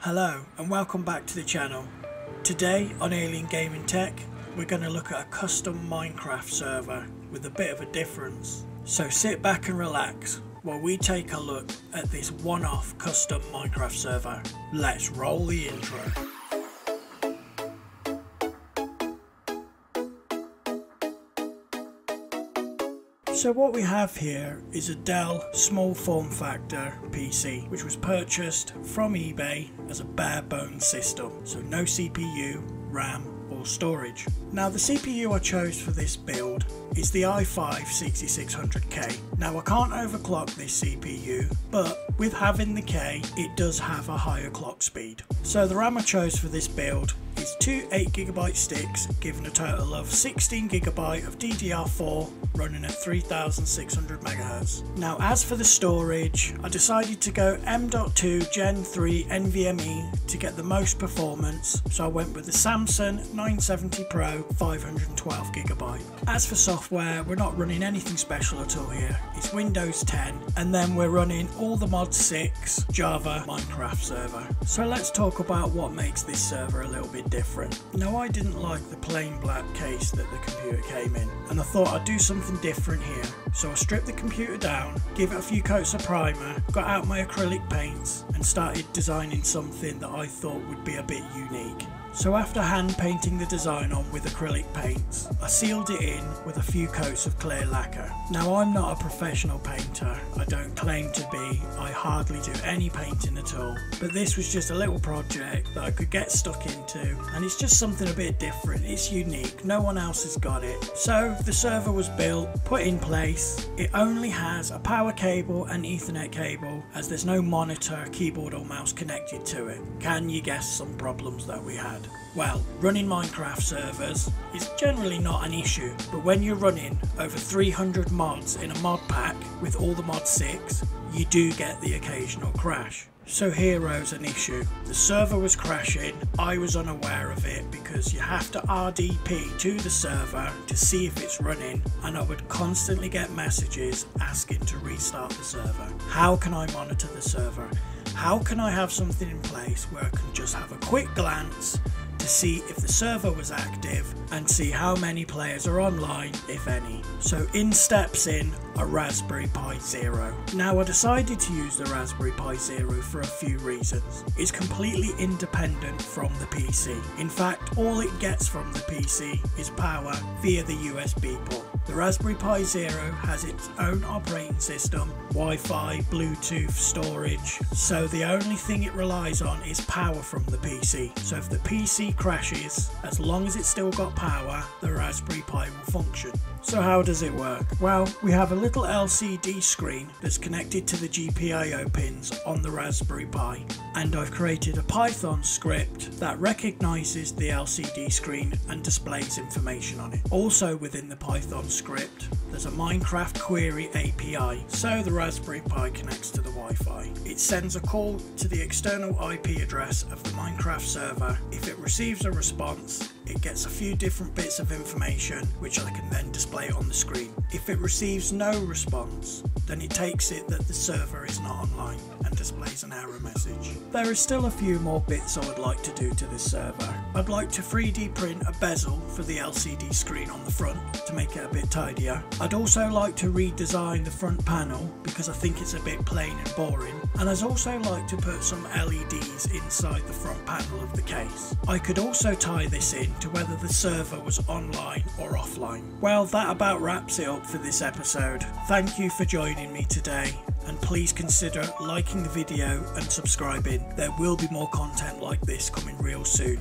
Hello and welcome back to the channel. Today on Alien Gaming Tech we're going to look at a custom Minecraft server with a bit of a difference. So sit back and relax while we take a look at this one-off custom Minecraft server. Let's roll the intro. So what we have here is a Dell small form factor PC which was purchased from eBay as a bare bones system, so no CPU, RAM or storage. Now the CPU I chose for this build is the i5 6600K. Now I can't overclock this CPU, but with having the K it does have a higher clock speed. So the RAM I chose for this build is two 8GB sticks, giving a total of 16GB of DDR4 running at 3600 MHz. Now as for the storage, I decided to go M.2 Gen 3 NVMe to get the most performance, so I went with the Samsung 970 Pro 512GB. As for software, we're not running anything special at all here. It's Windows 10 and then we're running all the mod 6 Java Minecraft server. So let's talk about what makes this server a little bit different. Now I didn't like the plain black case that the computer came in, and I thought I'd do something different here. So I stripped the computer down, gave it a few coats of primer, got out my acrylic paints and started designing something that I thought would be a bit unique. So after hand painting the design on with acrylic paints, I sealed it in with a few coats of clear lacquer. Now I'm not a professional painter, I don't claim to be, I hardly do any painting at all, but this was just a little project that I could get stuck into, and it's just something a bit different, it's unique, no one else has got it. So the server was built, put in place, it only has a power cable and Ethernet cable as there's no monitor, keyboard or mouse connected to it. Can you guess some problems that we had? Well, running Minecraft servers is generally not an issue, but when you're running over 300 mods in a mod pack with all the mod 6, you do get the occasional crash. So here rose an issue. The server was crashing, I was unaware of it because you have to RDP to the server to see if it's running, and I would constantly get messages asking to restart the server. How can I monitor the server? How can I have something in place where I can just have a quick glance to see if the server was active and see how many players are online, if any? So in steps in a Raspberry Pi Zero. Now I decided to use the Raspberry Pi Zero for a few reasons. It's completely independent from the PC. In fact, all it gets from the PC is power via the USB port. The Raspberry Pi Zero has its own operating system, Wi-Fi, Bluetooth, storage, so the only thing it relies on is power from the PC. So if the PC crashes, as long as it's still got power, the Raspberry Pi will function. So how does it work? Well, we have a little LCD screen that's connected to the GPIO pins on the Raspberry Pi, and I've created a Python script that recognises the LCD screen and displays information on it. Also within the Python script, there's a Minecraft query API, so the Raspberry Pi connects to the Wi-Fi. It sends a call to the external IP address of the Minecraft server. If it receives a response, it gets a few different bits of information which I can then display on the screen. If it receives no response, then it takes it that the server is not online and displays an error message. There is still a few more bits I would like to do to this server. I'd like to 3D print a bezel for the LCD screen on the front to make it a bit tidier. I'd also like to redesign the front panel because I think it's a bit plain and boring, and I'd also like to put some LEDs inside the front panel of the case. I could also tie this in to whether the server was online or offline. Well, that about wraps it up for this episode. Thank you for joining me today, and please consider liking the video and subscribing. There will be more content like this coming real soon.